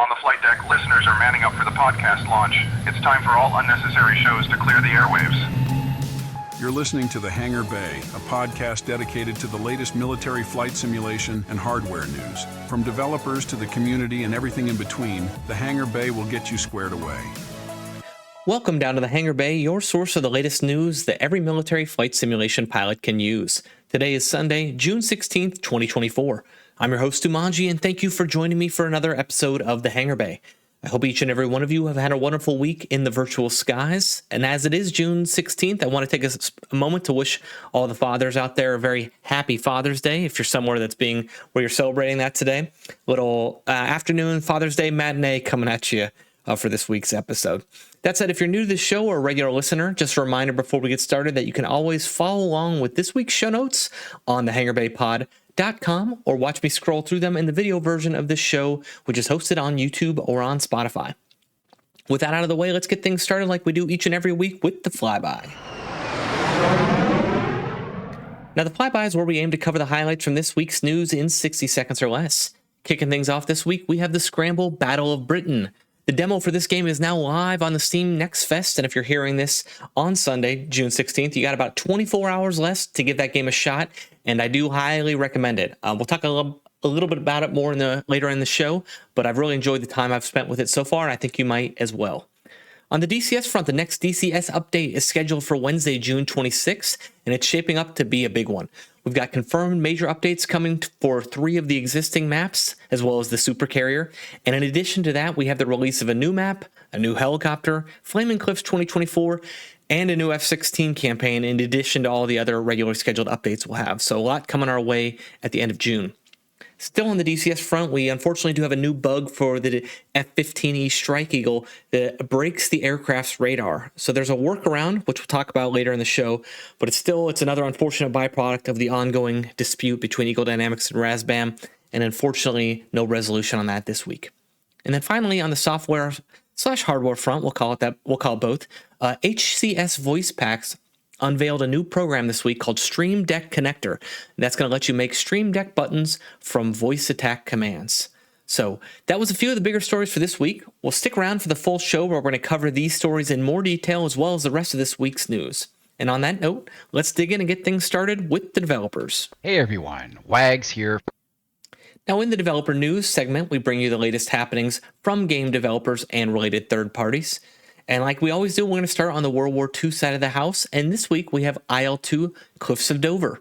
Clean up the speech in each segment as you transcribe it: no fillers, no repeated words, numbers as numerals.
On the flight deck, listeners are manning up for the podcast launch. It's time for all unnecessary shows to clear the airwaves. You're listening to The Hangar Bay, a podcast dedicated to the latest military flight simulation and hardware news. From developers to the community and everything in between, The Hangar Bay will get you squared away. Welcome down to The Hangar Bay, your source of the latest news that every military flight simulation pilot can use. Today is Sunday, June 16th, 2024. I'm your host, Umanji, and thank you for joining me for another episode of The Hangar Bay. I hope each and every one of you have had a wonderful week in the virtual skies. And as it is June 16th, I want to take a moment to wish all the fathers out there a very happy Father's Day. If you're somewhere where you're celebrating that today, little afternoon Father's Day matinee coming at you for this week's episode. That said, if you're new to this show or a regular listener, just a reminder before we get started that you can always follow along with this week's show notes on thehangarbaypod.com or watch me scroll through them in the video version of this show, which is hosted on YouTube or on Spotify. With that out of the way, let's get things started like we do each and every week with the Flyby. Now, the Flyby is where we aim to cover the highlights from this week's news in 60 seconds or less. Kicking things off this week, we have the Scramble Battle of Britain. The demo for this game is now live on the Steam Next Fest, and if you're hearing this on Sunday, June 16th, you got about 24 hours left to give that game a shot, and I do highly recommend it. We'll talk a little bit about it more later in the show, but I've really enjoyed the time I've spent with it so far, and I think you might as well. On the DCS front, the next DCS update is scheduled for Wednesday, June 26th, and it's shaping up to be a big one. We've got confirmed major updates coming for 3 of the existing maps, as well as the Super Carrier. And in addition to that, we have the release of a new map, a new helicopter, Flaming Cliffs 2024, and a new F-16 campaign, in addition to all the other regular scheduled updates we'll have. So a lot coming our way at the end of June. Still on the DCS front, we unfortunately do have a new bug for the F-15E Strike Eagle that breaks the aircraft's radar. So there's a workaround, which we'll talk about later in the show, but it's another unfortunate byproduct of the ongoing dispute between Eagle Dynamics and Razbam, and unfortunately, no resolution on that this week. And then finally, on the software/hardware front, we'll call it both, HCS Voice Packs unveiled a new program this week called Stream Deck Connector. That's going to let you make Stream Deck buttons from voice attack commands. So that was a few of the bigger stories for this week. We'll stick around for the full show where we're going to cover these stories in more detail as well as the rest of this week's news. And on that note, let's dig in and get things started with the developers. Hey everyone, Wags here. Now in the developer news segment, we bring you the latest happenings from game developers and related third parties. And like we always do, we're going to start on the World War II side of the house. And this week we have IL-2 Cliffs of Dover.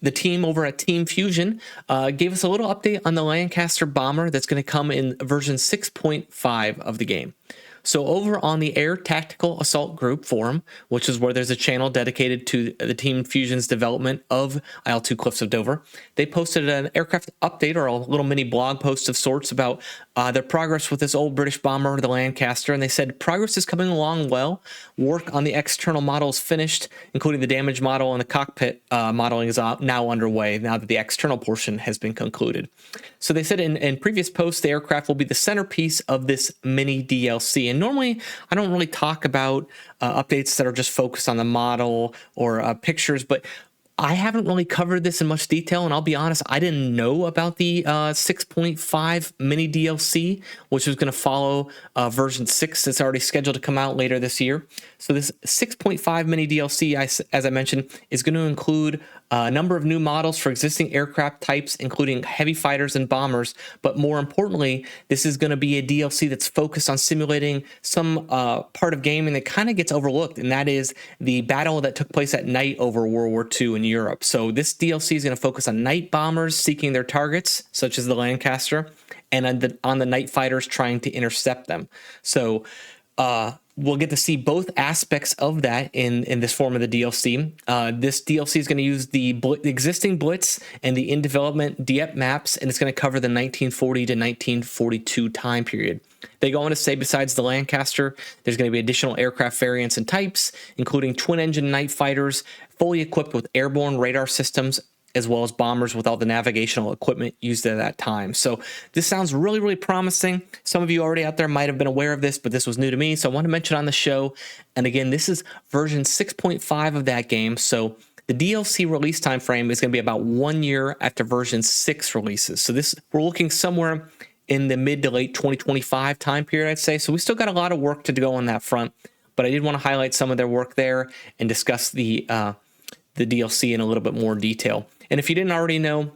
The team over at Team Fusion gave us a little update on the Lancaster bomber that's going to come in version 6.5 of the game. So over on the Air Tactical Assault Group forum, which is where there's a channel dedicated to the Team Fusion's development of IL-2 Cliffs of Dover, they posted an aircraft update or a little mini blog post of sorts about their progress with this old British bomber, the Lancaster, and they said progress is coming along well. Work on the external model is finished, including the damage model, and the cockpit modeling is now underway now that the external portion has been concluded. So they said in previous posts, the aircraft will be the centerpiece of this mini DLC. And normally, I don't really talk about updates that are just focused on the model or pictures, but I haven't really covered this in much detail, and I'll be honest, I didn't know about the 6.5 mini DLC, which is going to follow version 6 that's already scheduled to come out later this year. So this 6.5 mini DLC, as I mentioned, is going to include a number of new models for existing aircraft types, including heavy fighters and bombers. But more importantly, this is going to be a DLC that's focused on simulating some part of gaming that kind of gets overlooked, and that is the battle that took place at night over World War II in Europe. So this DLC is going to focus on night bombers seeking their targets, such as the Lancaster, and on the night fighters trying to intercept them. So we'll get to see both aspects of that in this form of the DLC. This DLC is going to use the existing Blitz and the in-development Dieppe maps, and it's going to cover the 1940 to 1942 time period. They go on to say, besides the Lancaster, there's going to be additional aircraft variants and types, including twin-engine night fighters, fully equipped with airborne radar systems, as well as bombers with all the navigational equipment used at that time. So this sounds really, really promising. Some of you already out there might have been aware of this, but this was new to me, so I want to mention it on the show. And again, this is version 6.5 of that game, so the DLC release time frame is going to be about 1 year after version 6 releases. So we're looking somewhere in the mid to late 2025 time period, I'd say. So we still got a lot of work to go on that front, but I did want to highlight some of their work there and discuss the DLC in a little bit more detail. And if you didn't already know,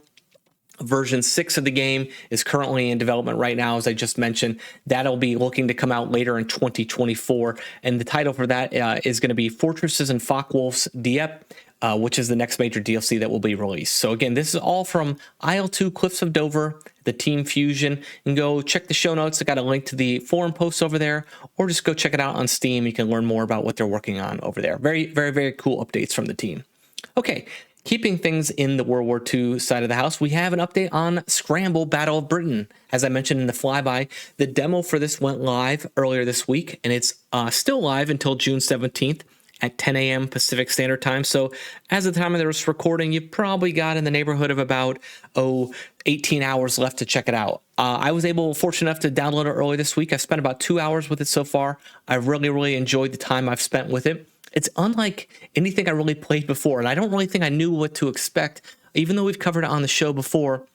version 6 of the game is currently in development right now, as I just mentioned. That'll be looking to come out later in 2024. And the title for that is going to be Fortresses and Focke-Wulf's Dieppe, which is the next major DLC that will be released. So again, this is all from IL-2 Cliffs of Dover, the Team Fusion. And go check the show notes. I got a link to the forum posts over there, or just go check it out on Steam. You can learn more about what they're working on over there. Very, very, very cool updates from the team. Okay. Keeping things in the World War II side of the house, we have an update on Scramble Battle of Britain. As I mentioned in the flyby, the demo for this went live earlier this week, and it's still live until June 17th at 10 a.m. Pacific Standard Time. So as of the time of this recording, you probably got in the neighborhood of about 18 hours left to check it out. I was fortunate enough to download it early this week. I've spent about 2 hours with it so far. I've really, really enjoyed the time I've spent with it. It's unlike anything I really played before, and I don't really think I knew what to expect, even though we've covered it on the show before.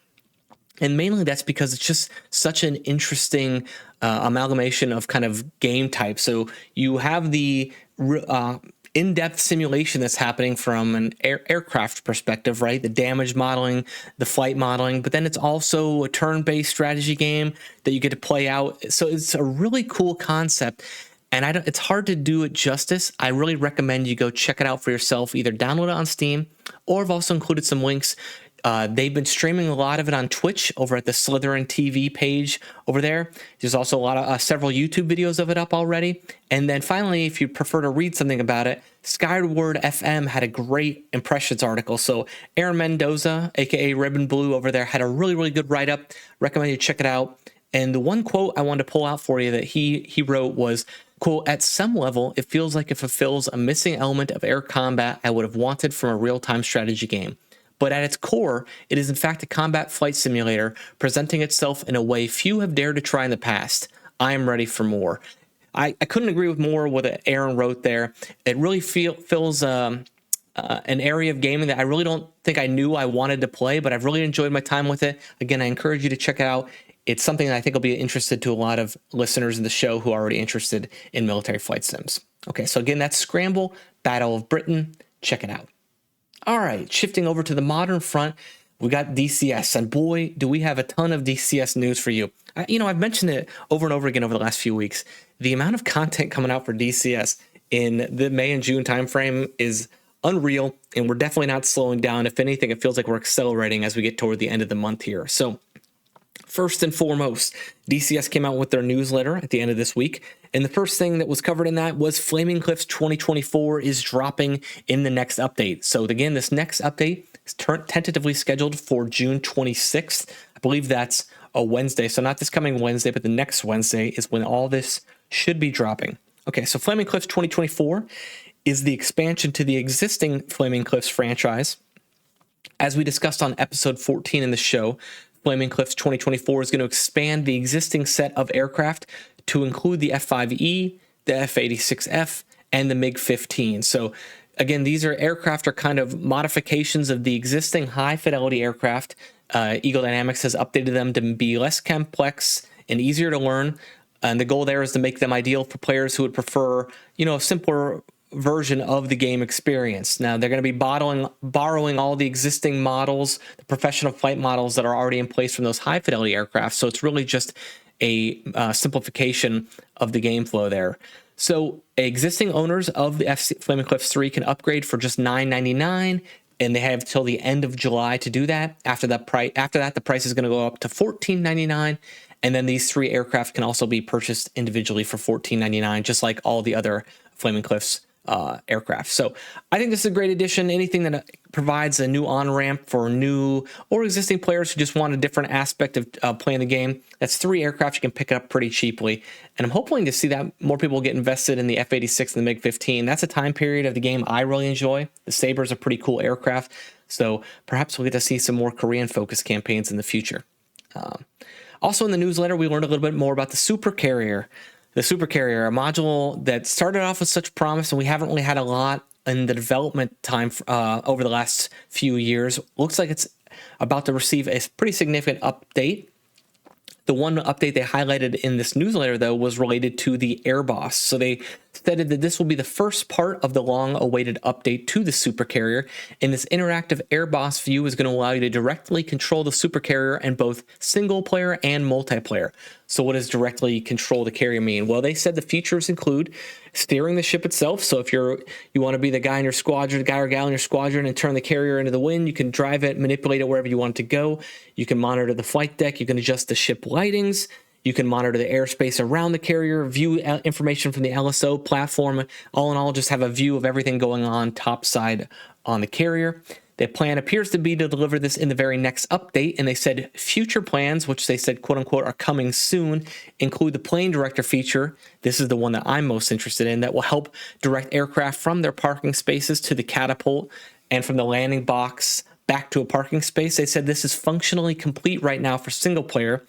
And mainly that's because it's just such an interesting amalgamation of kind of game types. So you have the in-depth simulation that's happening from an aircraft perspective, right? The damage modeling, the flight modeling, but then it's also a turn-based strategy game that you get to play out. So it's a really cool concept. And it's hard to do it justice. I really recommend you go check it out for yourself. Either download it on Steam, or I've also included some links. They've been streaming a lot of it on Twitch over at the Slytherin TV page over there. There's also a lot of several YouTube videos of it up already. And then finally, if you prefer to read something about it, Skyward FM had a great impressions article. So Aaron Mendoza, aka Ribbon Blue over there, had a really, really good write-up. Recommend you check it out. And the one quote I wanted to pull out for you that he wrote was, quote, "At some level, it feels like it fulfills a missing element of air combat I would have wanted from a real-time strategy game. But at its core, it is in fact a combat flight simulator presenting itself in a way few have dared to try in the past. I am ready for more." I couldn't agree with more what Aaron wrote there. It really fills an area of gaming that I really don't think I knew I wanted to play, but I've really enjoyed my time with it. Again, I encourage you to check it out. It's something that I think will be interested to a lot of listeners in the show who are already interested in military flight sims. Okay, so again, that's Scramble, Battle of Britain. Check it out. All right, shifting over to the modern front, we got DCS, and boy, do we have a ton of DCS news for you. I've mentioned it over and over again over the last few weeks. The amount of content coming out for DCS in the May and June timeframe is unreal, and we're definitely not slowing down. If anything, it feels like we're accelerating as we get toward the end of the month here. So first and foremost, DCS came out with their newsletter at the end of this week, and the first thing that was covered in that was Flaming Cliffs 2024 is dropping in the next update. So again, this next update is tentatively scheduled for June 26th. I believe that's a Wednesday, so not this coming Wednesday, but the next Wednesday is when all this should be dropping. Okay, so Flaming Cliffs 2024 is the expansion to the existing Flaming Cliffs franchise. As we discussed on episode 14 in the show, Flaming Cliffs 2024 is going to expand the existing set of aircraft to include the F-5E, the F-86F, and the MiG-15. So again, these are kind of modifications of the existing high-fidelity aircraft. Eagle Dynamics has updated them to be less complex and easier to learn. And the goal there is to make them ideal for players who would prefer, a simpler version of the game experience. Now, they're going to be borrowing all the existing models, the professional flight models that are already in place from those high fidelity aircraft. So it's really just a simplification of the game flow there. So existing owners of the Flaming Cliffs 3 can upgrade for just $9.99, and they have till the end of July to do that. After that, the price is going to go up to $14.99. And then these 3 aircraft can also be purchased individually for $14.99, just like all the other Flaming Cliffs aircraft. So I think this is a great addition. Anything that provides a new on-ramp for new or existing players who just want a different aspect of playing the game. That's 3 aircraft you can pick up pretty cheaply. And I'm hoping to see that more people get invested in the F-86 and the MiG-15. That's a time period of the game I really enjoy. The Saber's a pretty cool aircraft. So perhaps we'll get to see some more Korean-focused campaigns in the future. Also in the newsletter, we learned a little bit more about the Super Carrier. The Super Carrier, a module that started off with such promise, and we haven't really had a lot in the development time over the last few years. Looks like it's about to receive a pretty significant update. The one update they highlighted in this newsletter, though, was related to the Air Boss. So they stated that this will be the first part of the long-awaited update to the supercarrier, and this interactive Air Boss view is going to allow you to directly control the supercarrier in both single-player and multiplayer. So what does directly control the carrier mean? Well, they said the features include steering the ship itself. So if you want to be the guy in your squadron, the guy or gal in your squadron, and turn the carrier into the wind, you can drive it, manipulate it wherever you want it to go. You can monitor the flight deck. You can adjust the ship lightings. You can monitor the airspace around the carrier, view information from the LSO platform. All in all, just have a view of everything going on topside on the carrier. The plan appears to be to deliver this in the very next update, and they said future plans, which they said, quote unquote, are coming soon, include the plane director feature. This is the one that I'm most interested in, that will help direct aircraft from their parking spaces to the catapult and from the landing box back to a parking space. They said this is functionally complete right now for single player,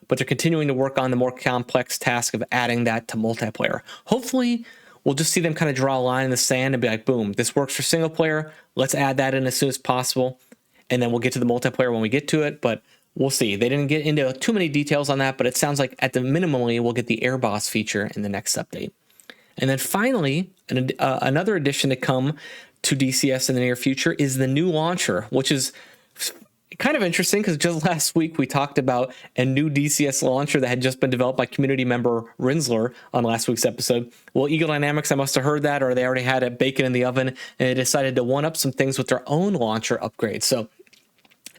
but they're continuing to work on the more complex task of adding that to multiplayer. Hopefully, we'll just see them kind of draw a line in the sand and be like, boom, this works for single player. Let's add that in as soon as possible. And then we'll get to the multiplayer when we get to it. But we'll see. They didn't get into too many details on that, but it sounds like at the minimally, we'll get the Air Boss feature in the next update. And then finally, another addition to come to DCS in the near future is the new launcher, which is kind of interesting because just last week we talked about a new DCS launcher that had just been developed by community member Rinsler on last week's episode. Well, Eagle Dynamics, I must have heard that, or they already had it baking in the oven, and they decided to one-up some things with their own launcher upgrade. So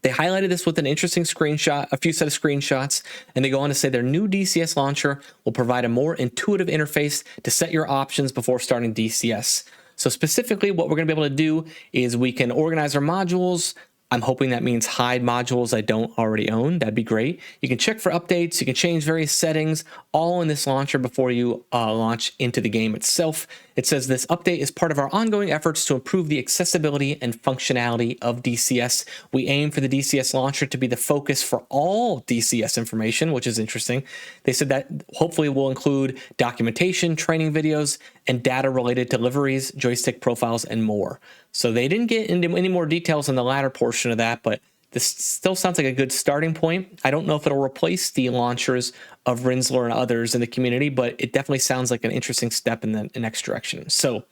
they highlighted this with an interesting screenshot, a few set of screenshots, and they go on to say their new DCS launcher will provide a more intuitive interface to set your options before starting DCS. So specifically, what we're going to be able to do is we can organize our modules. I'm hoping that means hide modules I don't already own. That'd be great. You can check for updates. You can change various settings all in this launcher before you launch into the game itself. It says this update is part of our ongoing efforts to improve the accessibility and functionality of DCS. We aim for the DCS launcher to be the focus for all DCS information, which is interesting. They said that hopefully will include documentation, training videos, and data related to liveries, joystick profiles, and more. So they didn't get into any more details in the latter portion of that, but this still sounds like a good starting point. I don't know if it'll replace the launchers of Rinsler and others in the community, but it definitely sounds like an interesting step in the next direction. So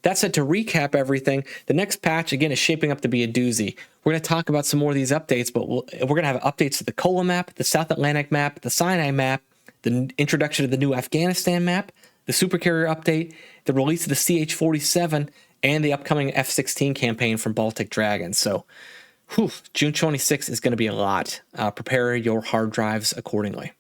that's it. To recap everything, the next patch, again, is shaping up to be a doozy. We're going to talk about some more of these updates, but we're going to have updates to the Kola map, the South Atlantic map, the Sinai map, the introduction of the new Afghanistan map, the supercarrier update, the release of the CH-47, and the upcoming F-16 campaign from Baltic Dragon. So, June 26th is going to be a lot. Prepare your hard drives accordingly.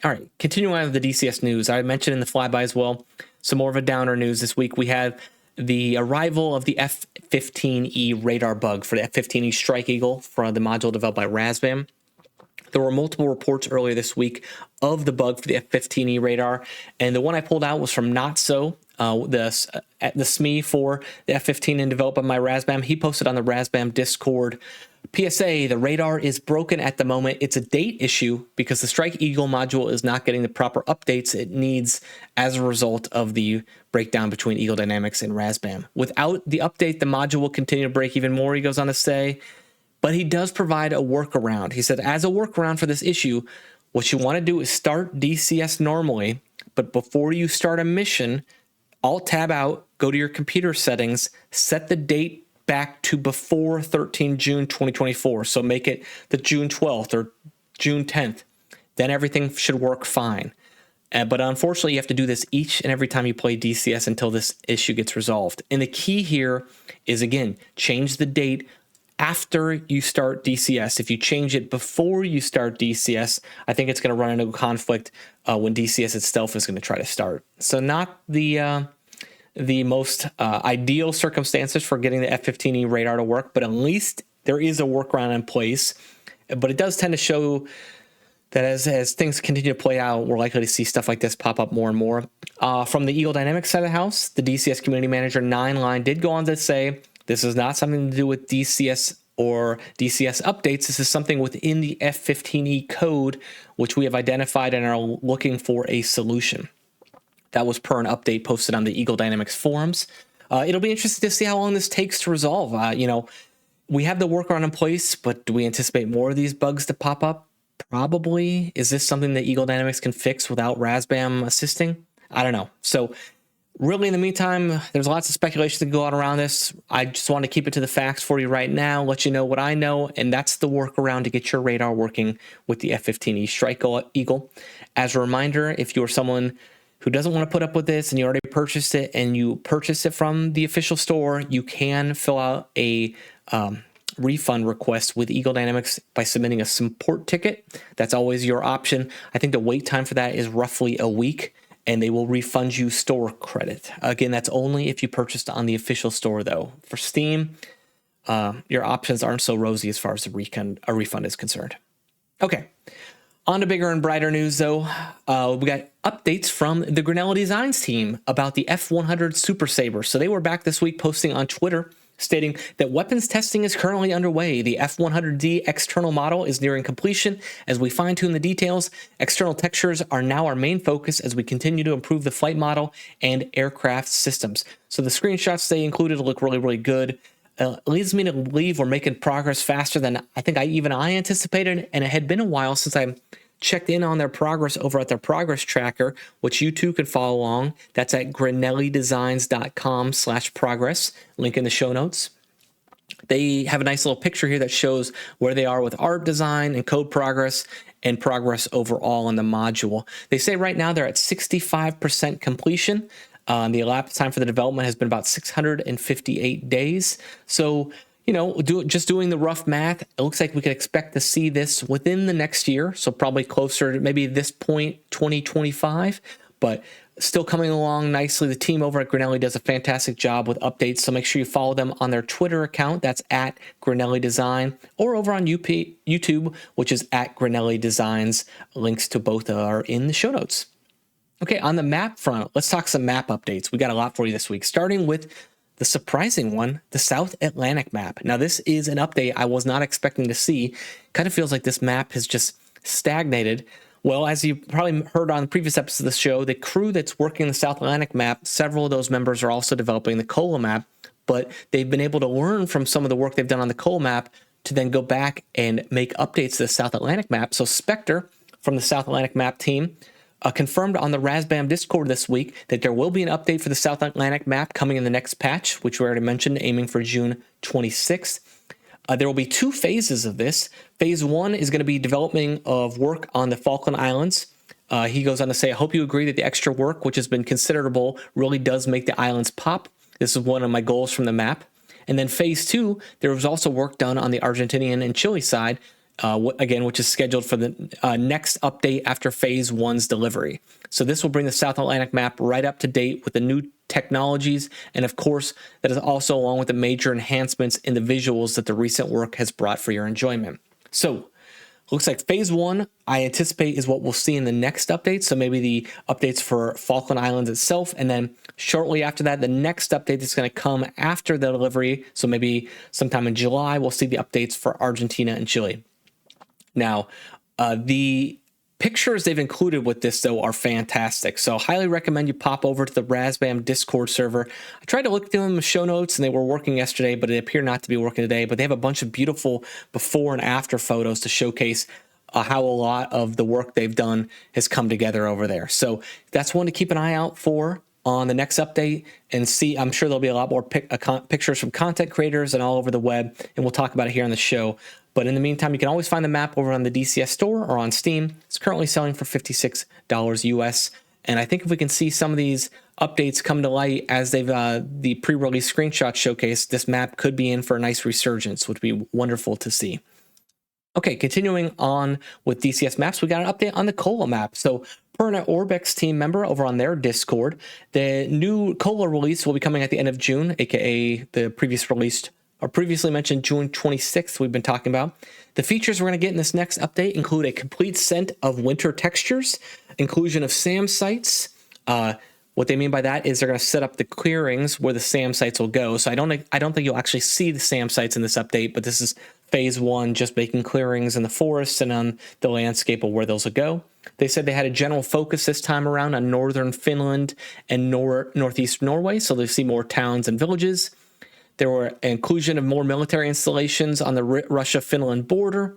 All right, continuing on with the DCS news. I mentioned in the flyby as well, some more of a downer news this week. We have the arrival of the F-15E radar bug for the F-15E Strike Eagle for the module developed by Razbam. There were multiple reports earlier this week of the bug for the F-15E radar, and the one I pulled out was from Not So, the SME for the F-15 and developed by my Razbam. He posted on the Razbam Discord, PSA, the radar is broken at the moment. It's a date issue because the Strike Eagle module is not getting the proper updates it needs as a result of the breakdown between Eagle Dynamics and Razbam. Without the update, the module will continue to break even more, he goes on to say. But he does provide a workaround. He said, as a workaround for this issue, what you want to do is start DCS normally, but before you start a mission, Alt-Tab out, go to your computer settings, set the date back to before 13 June 2024. So make it the June 12th or June 10th. Then everything should work fine. But unfortunately, you have to do this each and every time you play DCS until this issue gets resolved. And the key here is, again, change the date after you start DCS. If you change it before you start DCS, I think it's going to run into a conflict when DCS itself is going to try to start. So not the most ideal circumstances for getting the F-15E radar to work, but at least there is a workaround in place. But it does tend to show that as things continue to play out, we're likely to see stuff like this pop up more and more. From the Eagle Dynamics side of the house, the DCS community manager 9line did go on to say, this is not something to do with DCS or DCS updates. This is something within the F-15E code, which we have identified and are looking for a solution. That was per an update posted on the Eagle Dynamics forums. It'll be interesting to see how long this takes to resolve. We have the workaround in place, but do we anticipate more of these bugs to pop up? Probably. Is this something that Eagle Dynamics can fix without Razbam assisting? I don't know. So really, in the meantime, there's lots of speculation to go on around this. I just want to keep it to the facts for you right now, let you know what I know, and that's the workaround to get your radar working with the F-15E Strike Eagle. As a reminder, if you're someone who doesn't want to put up with this and you already purchased it and you purchased it from the official store, you can fill out a refund request with Eagle Dynamics by submitting a support ticket. That's always your option. I think the wait time for that is roughly a week, and they will refund you store credit. Again, that's only if you purchased on the official store, though. For Steam, your options aren't so rosy as far as a refund is concerned. Okay, on to bigger and brighter news, though. We got updates from the Granella Designs team about the F-100 Super Sabre. So they were back this week posting on Twitter stating that weapons testing is currently underway. The F-100D external model is nearing completion as we fine-tune the details. External textures are now our main focus as we continue to improve the flight model and aircraft systems. So the screenshots they included look really, really good. Leads me to believe we're making progress faster than I think I anticipated, and it had been a while since I checked in on their progress over at their progress tracker, which you too could follow along. That's at granellidesigns.com/progress. Link in the show notes. They have a nice little picture here that shows where they are with art design and code progress and progress overall on the module. They say right now they're at 65% completion. The elapsed time for the development has been about 658 days. So, just doing the rough math, it looks like we could expect to see this within the next year. So probably closer to maybe this point, 2025, but still coming along nicely. The team over at Granelli does a fantastic job with updates. So make sure you follow them on their Twitter account. That's at Granelli Design, or over on YouTube, which is at Granelli Designs. Links to both are in the show notes. Okay, on the map front, let's talk some map updates. We got a lot for you this week, starting with the surprising one, the South Atlantic map. Now, this is an update I was not expecting to see. Kind of feels like this map has just stagnated. Well, as you probably heard on the previous episode of the show, the crew that's working the South Atlantic map, several of those members are also developing the COLA map, but they've been able to learn from some of the work they've done on the COLA map to then go back and make updates to the South Atlantic map. So Spectre from the South Atlantic map team confirmed on the Razbam Discord this week that there will be an update for the South Atlantic map coming in the next patch, which we already mentioned, aiming for June 26th. There will be 2 phases of this. Phase 1 is going to be developing of work on the Falkland Islands. He goes on to say, I hope you agree that the extra work, which has been considerable, really does make the islands pop. This is one of my goals from the map. And then phase 2, there was also work done on the Argentinian and Chile side, which is scheduled for the next update after phase 1's delivery. So this will bring the South Atlantic map right up to date with the new technologies. And of course, that is also along with the major enhancements in the visuals that the recent work has brought for your enjoyment. So looks like phase 1, I anticipate, is what we'll see in the next update. So maybe the updates for Falkland Islands itself. And then shortly after that, the next update that's going to come after the delivery. So maybe sometime in July, we'll see the updates for Argentina and Chile. Now, the pictures they've included with this, though, are fantastic. So highly recommend you pop over to the Razbam Discord server. I tried to look through them in the show notes, and they were working yesterday, but they appear not to be working today. But they have a bunch of beautiful before and after photos to showcase how a lot of the work they've done has come together over there. So that's one to keep an eye out for on the next update, and see. I'm sure there'll be a lot more pictures from content creators and all over the web, and we'll talk about it here on the show. But in the meantime, you can always find the map over on the DCS store or on Steam. It's currently selling for $56 US. And I think if we can see some of these updates come to light as they've the pre-release screenshot showcase, this map could be in for a nice resurgence, which would be wonderful to see. Okay, continuing on with DCS maps, we got an update on the COLA map. So per an Orbex team member over on their Discord, the new COLA release will be coming at the end of June, aka the previously mentioned June 26th we've been talking about. The features we're going to get in this next update include a complete set of winter textures, inclusion of SAM sites. What they mean by that is they're going to set up the clearings where the SAM sites will go. So I don't think you'll actually see the SAM sites in this update, but this is phase 1, just making clearings in the forests and on the landscape of where those will go. They said they had a general focus this time around on northern Finland and northeast Norway, so they see more towns and villages. There were inclusion of more military installations on the Russia-Finland border.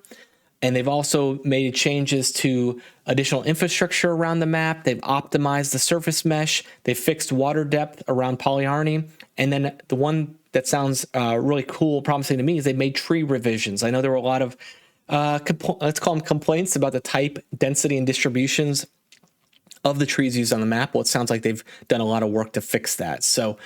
And they've also made changes to additional infrastructure around the map. They've optimized the surface mesh. They've fixed water depth around Polyarny. And then the one that sounds really cool, promising to me, is they made tree revisions. I know there were a lot of, let's call them complaints about the type, density, and distributions of the trees used on the map. Well, it sounds like they've done a lot of work to fix that. So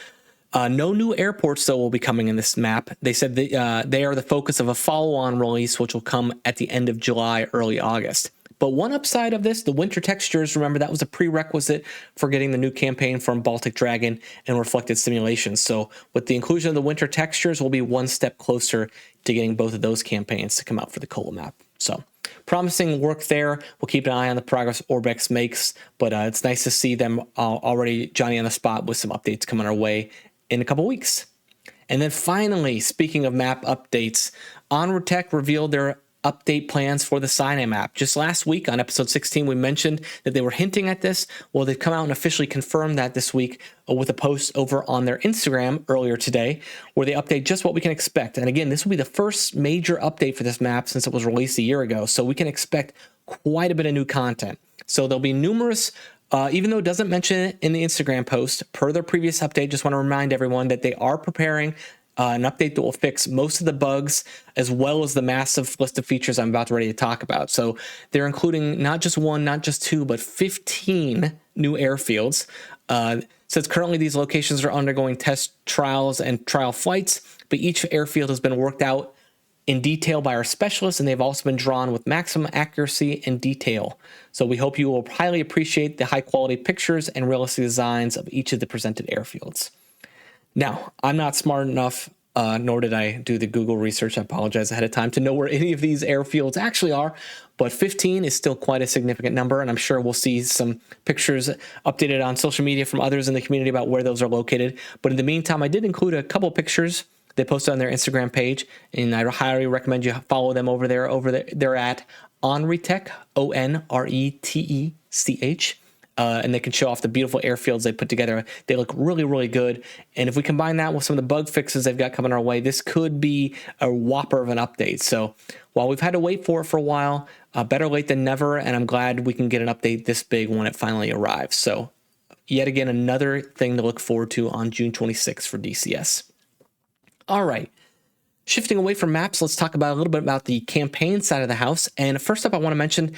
no new airports, though, will be coming in this map. They said they are the focus of a follow-on release, which will come at the end of July, early August. But one upside of this, the winter textures, remember, that was a prerequisite for getting the new campaign from Baltic Dragon and Reflected Simulations. So with the inclusion of the winter textures, we'll be one step closer to getting both of those campaigns to come out for the Kola map. So promising work there. We'll keep an eye on the progress Orbex makes, but it's nice to see them already Johnny on the spot with some updates coming our way in a couple weeks. And then finally, speaking of map updates, Onward Tech revealed their update plans for the Sinai map. Just last week on episode 16, we mentioned that they were hinting at this. Well, they've come out and officially confirmed that this week with a post over on their Instagram earlier today, where they update just what we can expect. And again, this will be the first major update for this map since it was released a year ago. So we can expect quite a bit of new content. So there'll be numerous even though it doesn't mention it in the Instagram post, per their previous update, just want to remind everyone that they are preparing an update that will fix most of the bugs, as well as the massive list of features I'm about ready to talk about. So they're including not just one, not just two, but 15 new airfields. Since currently these locations are undergoing test trials and trial flights, but each airfield has been worked out in detail by our specialists, and they've also been drawn with maximum accuracy and detail. So we hope you will highly appreciate the high quality pictures and realistic designs of each of the presented airfields. Now, I'm not smart enough, nor did I do the Google research, I apologize ahead of time, to know where any of these airfields actually are, but 15 is still quite a significant number, and I'm sure we'll see some pictures updated on social media from others in the community about where those are located. But in the meantime, I did include a couple pictures they posted on their Instagram page, and I highly recommend you follow them over there. They're at Onretech, ONRETECH, and they can show off the beautiful airfields they put together. They look really, really good. And if we combine that with some of the bug fixes they've got coming our way, this could be a whopper of an update. So while we've had to wait for it for a while, better late than never, and I'm glad we can get an update this big when it finally arrives. So yet again, another thing to look forward to on June 26th for DCS. All right, shifting away from maps, let's talk about a little bit about the campaign side of the house. And first up, I want to mention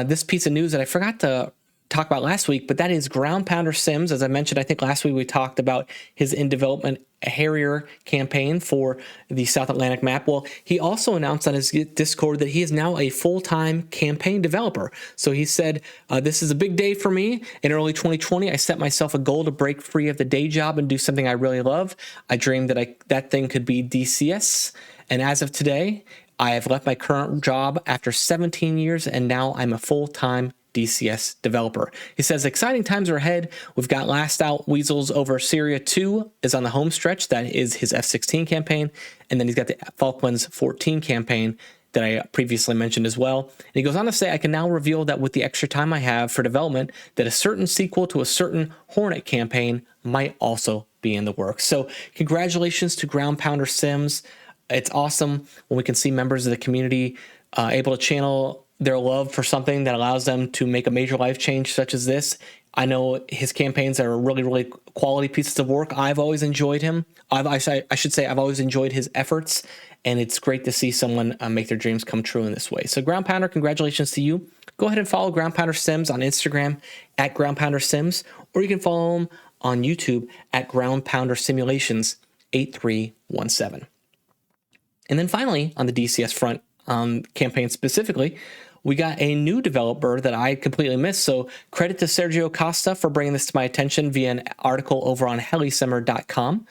this piece of news that I forgot to talk about last week, but that is Ground Pounder Sims. As I mentioned, I think last week we talked about his in development Harrier campaign for the South Atlantic map. Well, he also announced on his Discord that he is now a full-time campaign developer. So he said, this is a big day for me. In early 2020, I set myself a goal to break free of the day job and do something I really love. I dreamed that that thing could be DCS. And as of today, I have left my current job after 17 years, and now I'm a full-time DCS developer. He says, exciting times are ahead. We've got Last Out Weasels over Syria 2 is on the home stretch. That is his F-16 campaign. And then he's got the Falklands 14 campaign that I previously mentioned as well. And he goes on to say, I can now reveal that with the extra time I have for development, that a certain sequel to a certain Hornet campaign might also be in the works. So congratulations to Ground Pounder Sims. It's awesome when we can see members of the community able to channel their love for something that allows them to make a major life change such as this. I know his campaigns are really, really quality pieces of work. I've always enjoyed him. I should say I've always enjoyed his efforts, and it's great to see someone make their dreams come true in this way. So Ground Pounder, congratulations to you. Go ahead and follow Ground Pounder Sims on Instagram at Ground Pounder Sims, or you can follow him on YouTube at Ground Pounder Simulations 8317. And then finally, on the DCS front, campaign specifically, we got a new developer that I completely missed. So credit to Sergio Costa for bringing this to my attention via an article over on helisimmer.com.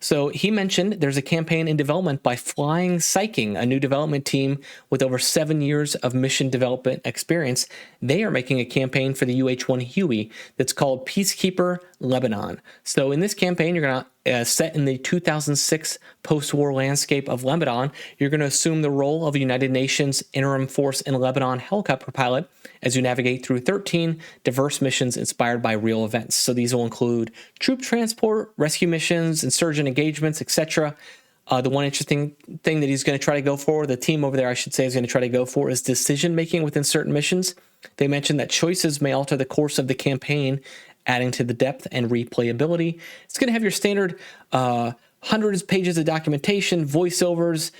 So he mentioned there's a campaign in development by Flying Psyching, a new development team with over 7 years of mission development experience. They are making a campaign for the UH-1 Huey that's called Peacekeeper Lebanon. So in this campaign, you're going to set in the 2006 post-war landscape of Lebanon. You're going to assume the role of a United Nations Interim Force in Lebanon helicopter pilot as you navigate through 13 diverse missions inspired by real events. So these will include troop transport, rescue missions, insurgent engagements, etc. The one interesting thing that he's going to try to go for, the team over there, I should say, is going to try to go for is decision making within certain missions. They mentioned that choices may alter the course of the campaign, adding to the depth and replayability. It's going to have your standard hundreds of pages of documentation, voiceovers,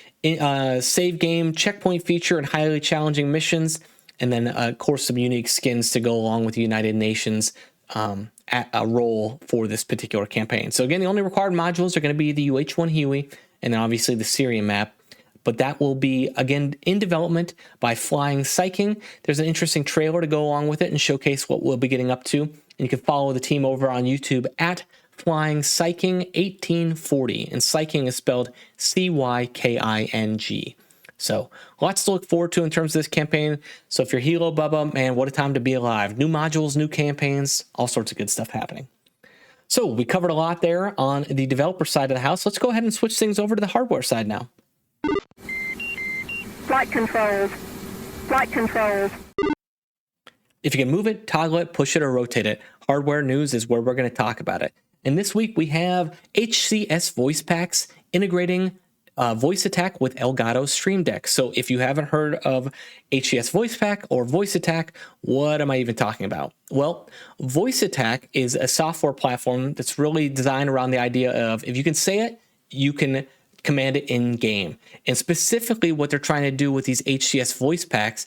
save game, checkpoint feature, and highly challenging missions. And then, of course, some unique skins to go along with the United Nations at a role for this particular campaign. So again, the only required modules are going to be the UH-1 Huey and then obviously the Syrian map. But that will be, again, in development by Flying Psyching. There's an interesting trailer to go along with it and showcase what we'll be getting up to. And you can follow the team over on YouTube at Flying Psyching 1840. And Psyching is spelled Cyking. So lots to look forward to in terms of this campaign. So if you're Hilo Bubba, man, what a time to be alive. New modules, new campaigns, all sorts of good stuff happening. So we covered a lot there on the developer side of the house. Let's go ahead and switch things over to the hardware side now. Flight controls. Flight controls. If you can move it, toggle it, push it, or rotate it, hardware news is where we're going to talk about it. And this week we have HCS voice packs integrating voice attack with Elgato Stream Deck. So if you haven't heard of HCS voice pack or voice attack, what am I even talking about? Well, voice attack is a software platform that's really designed around the idea of if you can say it, you can command it in game. And specifically what they're trying to do with these HCS voice packs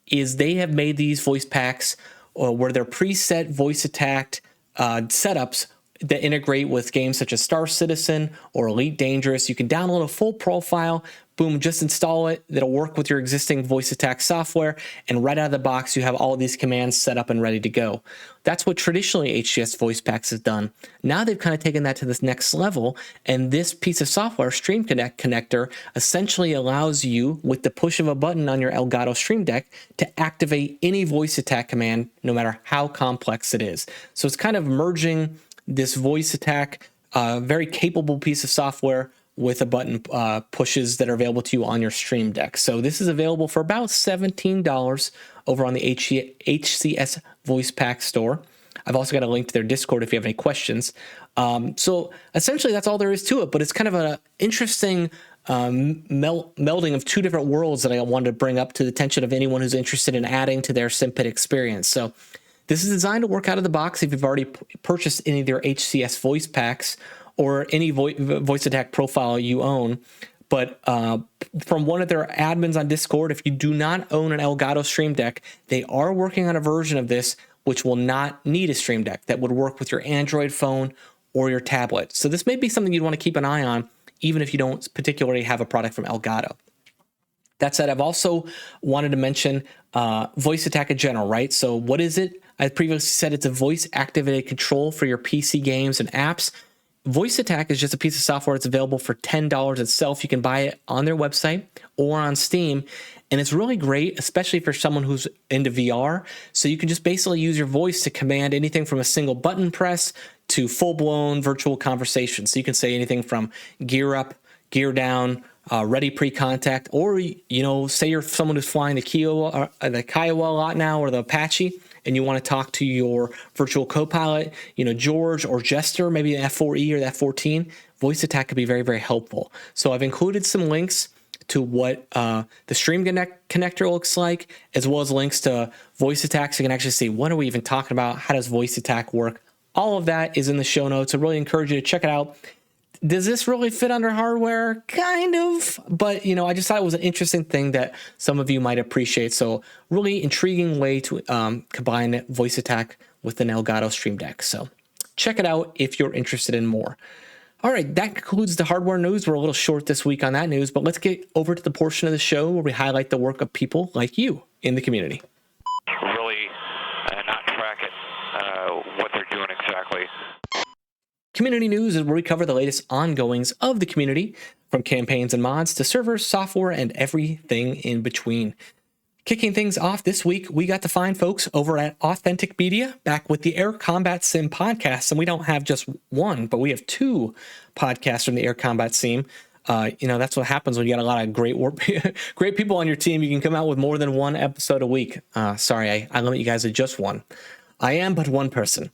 is they have made these voice packs where they're preset voice attacked setups that integrate with games such as Star Citizen or Elite Dangerous. You can download a full profile, boom, just install it. That'll work with your existing voice attack software, and right out of the box, you have all of these commands set up and ready to go. That's what traditionally HCS voice packs has done. Now they've kind of taken that to this next level, and this piece of software, Stream Connect connector, essentially allows you, with the push of a button on your Elgato Stream Deck, to activate any voice attack command, no matter how complex it is. So it's kind of merging this voice attack, very capable piece of software with a button pushes that are available to you on your Stream Deck. So this is available for about $17 over on the HCS Voice Pack store. I've also got a link to their Discord if you have any questions. So essentially that's all there is to it, but it's kind of an interesting melding of two different worlds that I wanted to bring up to the attention of anyone who's interested in adding to their SimPit experience. So this is designed to work out of the box if you've already purchased any of their HCS voice packs or any voice attack profile you own. But from one of their admins on Discord, if you do not own an Elgato Stream Deck, they are working on a version of this which will not need a Stream Deck, that would work with your Android phone or your tablet. So this may be something you'd want to keep an eye on, even if you don't particularly have a product from Elgato. That said, I've also wanted to mention voice attack in general, right? So what is it? I previously said it's a voice-activated control for your PC games and apps. Voice Attack is just a piece of software that's available for $10 itself. You can buy it on their website or on Steam, and it's really great, especially for someone who's into VR. So you can just basically use your voice to command anything from a single button press to full-blown virtual conversation. So you can say anything from gear up, gear down, ready pre-contact, or, you know, say you're someone who's flying the Kiowa a lot now, or the Apache, and you want to talk to your virtual co-pilot, you know, George or Jester, maybe the F4E or the F14, Voice Attack could be very, very helpful. So I've included some links to what the Stream Connect connector looks like, as well as links to Voice Attack, so you can actually see what are we even talking about, how does Voice Attack work. All of that is in the show notes. I really encourage you to check it out. Does this really fit under hardware? Kind of, but you know, I just thought it was an interesting thing that some of you might appreciate. So really intriguing way to combine Voice Attack with an Elgato Stream Deck. So check it out if you're interested in more. All right, that concludes the hardware news. We're a little short this week on that news, but let's get over to the portion of the show where we highlight the work of people like you in the community. Really not track it, what they're doing exactly. Community news is where we cover the latest ongoings of the community, from campaigns and mods to servers, software, and everything in between. Kicking things off this week, we got the fine folks over at Authentic Media back with the Air Combat Sim podcast. And we don't have just one, but we have two podcasts from the Air Combat Sim. You know, that's what happens when you got a lot of great people on your team. You can come out with more than one episode a week. Sorry, I limit you guys to just one. I am but one person.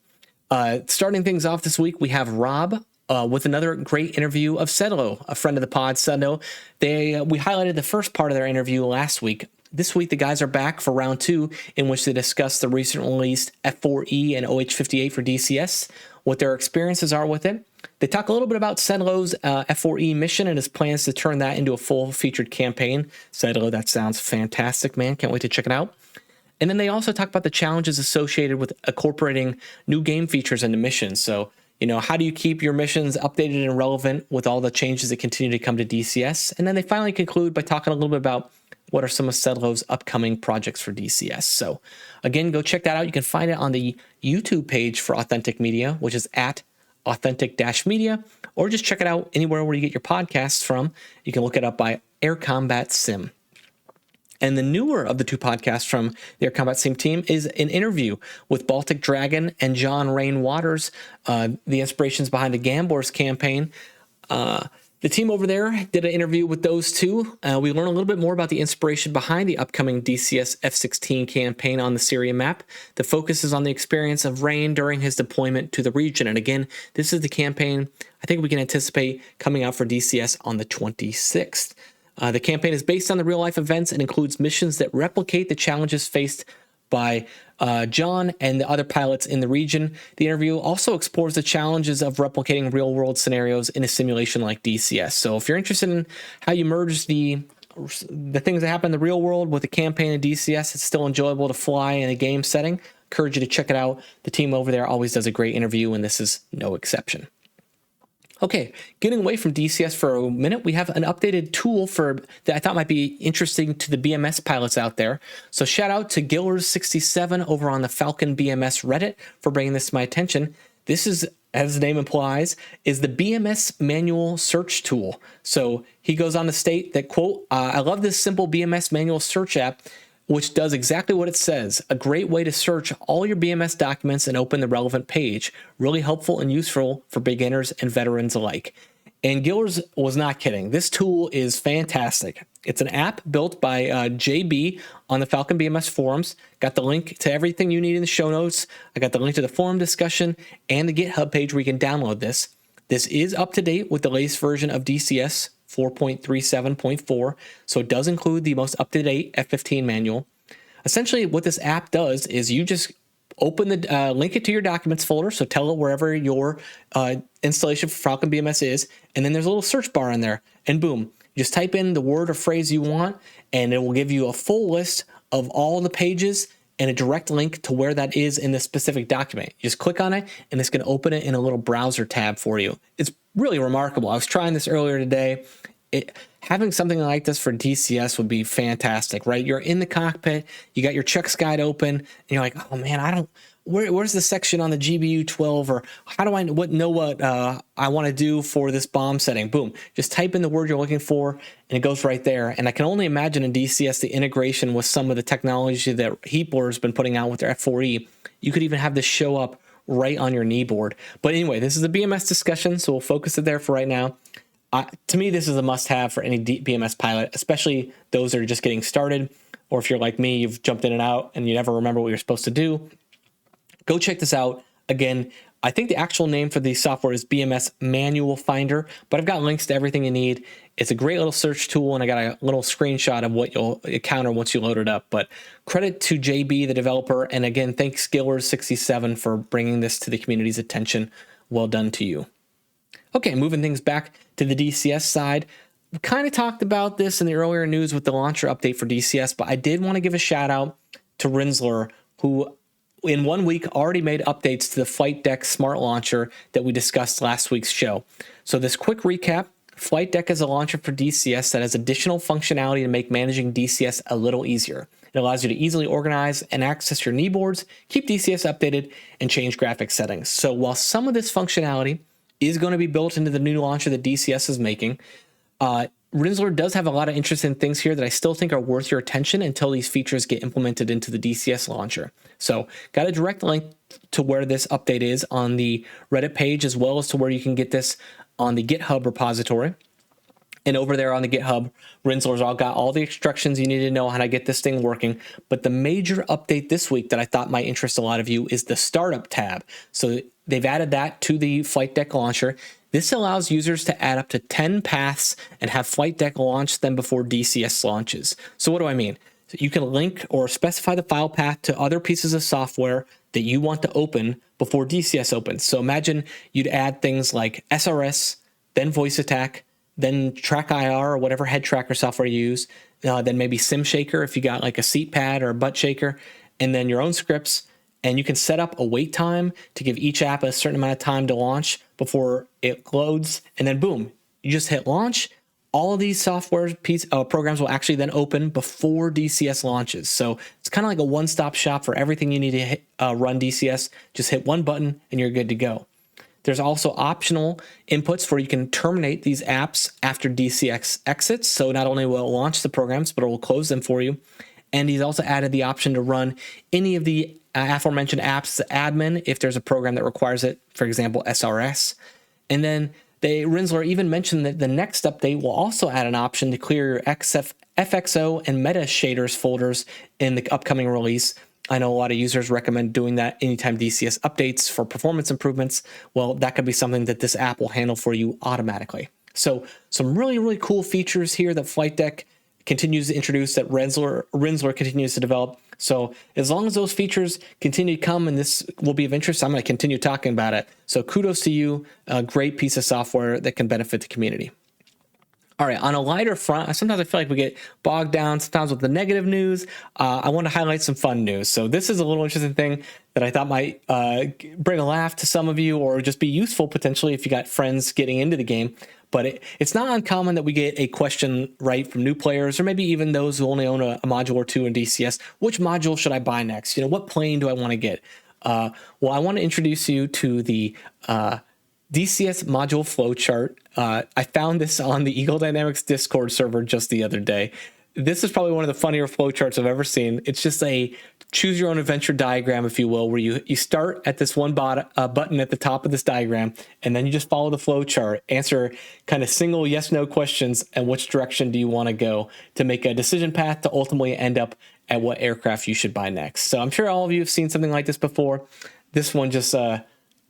Starting things off this week, we have Rob with another great interview of Sedlo, a friend of the pod, Sedlo. We highlighted the first part of their interview last week. This week, the guys are back for round 2, in which they discuss the recently released F4E and OH58 for DCS, what their experiences are with it. They talk a little bit about Sedlo's F4E mission and his plans to turn that into a full-featured campaign. Sedlo, that sounds fantastic, man. Can't wait to check it out. And then they also talk about the challenges associated with incorporating new game features into missions. So, how do you keep your missions updated and relevant with all the changes that continue to come to DCS? And then they finally conclude by talking a little bit about what are some of Sedlo's upcoming projects for DCS. So again, go check that out. You can find it on the YouTube page for Authentic Media, which is at authentic-media, or just check it out anywhere where you get your podcasts from. You can look it up by Air Combat Sim. And the newer of the 2 podcasts from the Air Combat Sim team is an interview with Baltic Dragon and John Rain Waters, the inspirations behind the Gambors campaign. The team over there did an interview with those 2. We learn a little bit more about the inspiration behind the upcoming DCS F-16 campaign on the Syria map. The focus is on the experience of Rain during his deployment to the region. And again, this is the campaign I think we can anticipate coming out for DCS on the 26th. The campaign is based on the real-life events and includes missions that replicate the challenges faced by John and the other pilots in the region. The interview also explores the challenges of replicating real-world scenarios in a simulation like DCS. So if you're interested in how you merge the things that happen in the real world with the campaign in DCS, it's still enjoyable to fly in a game setting. Encourage you to check it out. The team over there always does a great interview, and this is no exception. Okay, getting away from DCS for a minute, we have an updated tool that I thought might be interesting to the BMS pilots out there. So shout out to Gillers67 over on the Falcon BMS Reddit for bringing this to my attention. This is, as the name implies, is the BMS manual search tool. So he goes on to state that, quote, I love this simple BMS manual search app, which does exactly what it says. A great way to search all your BMS documents and open the relevant page. Really helpful and useful for beginners and veterans alike. And Gillers was not kidding. This tool is fantastic. It's an app built by JB on the Falcon BMS forums. Got the link to everything you need in the show notes. I got the link to the forum discussion and the GitHub page where you can download this. This is up to date with the latest version of DCS 4.37.4, so it does include the most up-to-date F-15 manual. Essentially, what this app does is you just open the link it to your documents folder, so tell it wherever your installation for Falcon BMS is, and then there's a little search bar in there, and boom, you just type in the word or phrase you want, and it will give you a full list of all the pages and a direct link to where that is in the specific document. You just click on it, and it's going to open it in a little browser tab for you. It's really remarkable. I was trying this earlier today. Having something like this for DCS would be fantastic, right? You're in the cockpit, you got your checks guide open, and you're like, oh man, where's the section on the GBU-12, or how do I know what I want to do for this bomb setting? Boom, just type in the word you're looking for, and it goes right there. And I can only imagine in DCS the integration with some of the technology that Heapler has been putting out with their F4E. You could even have this show up right on your kneeboard. But anyway, this is a BMS discussion, so we'll focus it there for right now. To me, this is a must-have for any BMS pilot, especially those that are just getting started, or if you're like me, you've jumped in and out and you never remember what you're supposed to do. Go check this out. Again, I think the actual name for the software is BMS Manual Finder, but I've got links to everything you need. It's a great little search tool, and I got a little screenshot of what you'll encounter once you load it up. But credit to JB, the developer, and again, thanks Skillers67 for bringing this to the community's attention. Well done to you. Okay, moving things back to the DCS side. We kind of talked about this in the earlier news with the launcher update for DCS, but I did want to give a shout out to Rinzler, who in 1 week already made updates to the Flight Deck Smart Launcher that we discussed last week's show. So this quick recap, Flight Deck is a launcher for DCS that has additional functionality to make managing DCS a little easier. It allows you to easily organize and access your kneeboards, keep DCS updated, and change graphics settings. So while some of this functionality is going to be built into the new launcher that DCS is making, Rinzler does have a lot of interesting things here that I still think are worth your attention until these features get implemented into the DCS launcher. So got a direct link to where this update is on the Reddit page, as well as to where you can get this on the GitHub repository. And over there on the GitHub, Rinzler's all got all the instructions you need to know how to get this thing working. But the major update this week that I thought might interest a lot of you is the Startup tab. So they've added that to the Flight Deck launcher. This allows users to add up to 10 paths and have Flight Deck launch them before DCS launches. So what do I mean? So you can link or specify the file path to other pieces of software that you want to open before DCS opens. So imagine you'd add things like SRS, then Voice Attack, then Track IR or whatever head tracker software you use, then maybe Sim Shaker if you got like a seat pad or a butt shaker, and then your own scripts. And you can set up a wait time to give each app a certain amount of time to launch before it loads. And then boom, you just hit launch. All of these software programs will actually then open before DCS launches. So it's kind of like a one-stop shop for everything you need to hit, run DCS. Just hit one button and you're good to go. There's also optional inputs where you can terminate these apps after DCS exits. So not only will it launch the programs, but it will close them for you. And he's also added the option to run any of the aforementioned apps as admin if there's a program that requires it, for example, SRS. And then Rinzler even mentioned that the next update will also add an option to clear your FXO and meta shaders folders in the upcoming release. I know a lot of users recommend doing that anytime DCS updates for performance improvements. Well, that could be something that this app will handle for you automatically. So some really, really cool features here that Flight Deck continues to introduce, that Rinzler continues to develop. So as long as those features continue to come and this will be of interest, I'm going to continue talking about it. So kudos to you. A great piece of software that can benefit the community. All right, on a lighter front, sometimes I feel like we get bogged down sometimes with the negative news. I want to highlight some fun news. So this is a little interesting thing that I thought might bring a laugh to some of you or just be useful potentially if you got friends getting into the game. But it's not uncommon that we get a question right from new players or maybe even those who only own a module or two in DCS. Which module should I buy next? What plane do I want to get? Well, I want to introduce you to the DCS module flowchart. I found this on the Eagle Dynamics Discord server just the other day. This is probably one of the funnier flowcharts I've ever seen. It's just a choose your own adventure diagram, if you will, where you start at this one button at the top of this diagram, and then you just follow the flowchart, answer kind of single yes/no questions, and which direction do you want to go to make a decision path to ultimately end up at what aircraft you should buy next. So I'm sure all of you have seen something like this before. This one just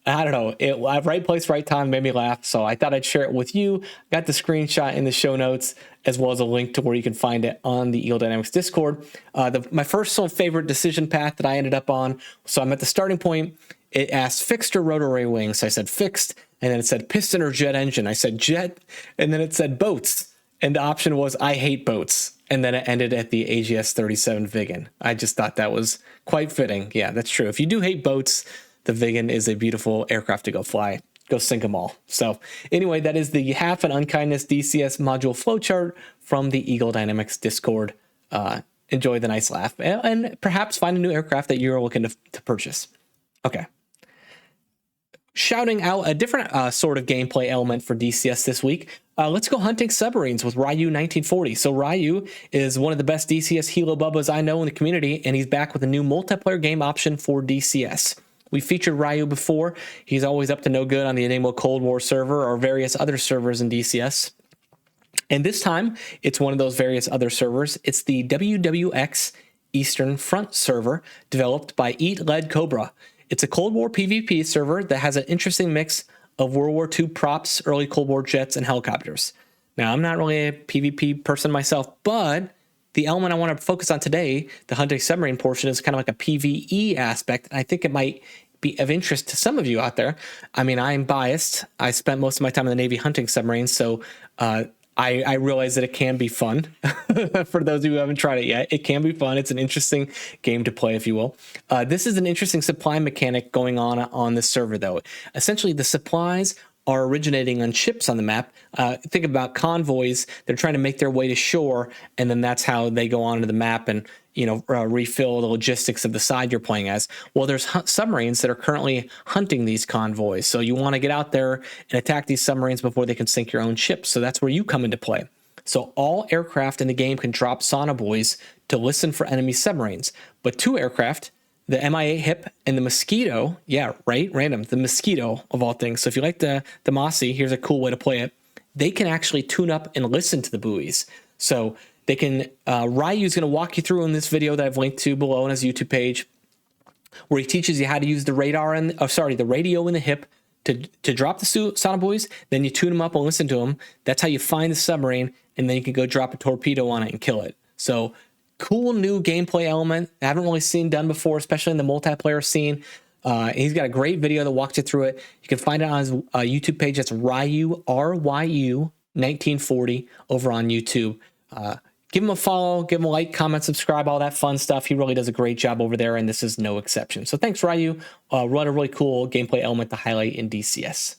I don't know, right place, right time made me laugh, so I thought I'd share it with you. Got the screenshot in the show notes, as well as a link to where you can find it on the Eagle Dynamics Discord. My first favorite decision path that I ended up on, so I'm at the starting point. It asked fixed or rotary wings, so I said fixed, and then it said piston or jet engine. I said jet, and then it said boats, and the option was I hate boats. And then it ended at the AGS-37 Viggen. I just thought that was quite fitting. Yeah, that's true. If you do hate boats, the Viggen is a beautiful aircraft to go fly. Go sink them all. So anyway, that is the Half and Unkindness DCS module flowchart from the Eagle Dynamics Discord. Enjoy the nice laugh and perhaps find a new aircraft that you're looking to purchase. Okay. Shouting out a different sort of gameplay element for DCS this week. Let's go hunting submarines with Ryu 1940. So Ryu is one of the best DCS Hilo Bubbas I know in the community, and he's back with a new multiplayer game option for DCS. We featured Ryu before. He's always up to no good on the Enigma Cold War server or various other servers in DCS. And this time, it's one of those various other servers. It's the WWX Eastern Front server developed by Eat-Led Cobra. It's a Cold War PvP server that has an interesting mix of World War II props, early Cold War jets, and helicopters. Now, I'm not really a PvP person myself, but the element I want to focus on today, the hunting submarine portion, is kind of like a PvE aspect. I think it might be of interest to some of you out there. I mean, I'm biased. I spent most of my time in the Navy hunting submarines, so I realize that it can be fun. For those who haven't tried it yet, it can be fun. It's an interesting game to play, if you will. This is an interesting supply mechanic going on this server, though. Essentially, the supplies are originating on ships on the map. Think about convoys. They're trying to make their way to shore, and then that's how they go onto the map and refill the logistics of the side you're playing as. Well, there's submarines that are currently hunting these convoys. So you want to get out there and attack these submarines before they can sink your own ships. So that's where you come into play. So all aircraft in the game can drop sonobuoys to listen for enemy submarines. But two aircraft, the Mi-8 HIP and the Mosquito, yeah, right, random, the Mosquito of all things. So if you like the Mossy, here's a cool way to play it. They can actually tune up and listen to the buoys. So they can, Ryu's going to walk you through in this video that I've linked to below on his YouTube page, where he teaches you how to use the the radio in the HIP to drop the sonobuoys, then you tune them up and listen to them. That's how you find the submarine, and then you can go drop a torpedo on it and kill it. So cool new gameplay element. I haven't really seen done before, especially in the multiplayer scene. He's got a great video that walks you through it. You can find it on his YouTube page. That's Ryu, RYU 1940 over on YouTube. Give him a follow, give him a like, comment, subscribe, all that fun stuff. He really does a great job over there, and this is no exception. So thanks, Ryu. Run a really cool gameplay element to highlight in DCS.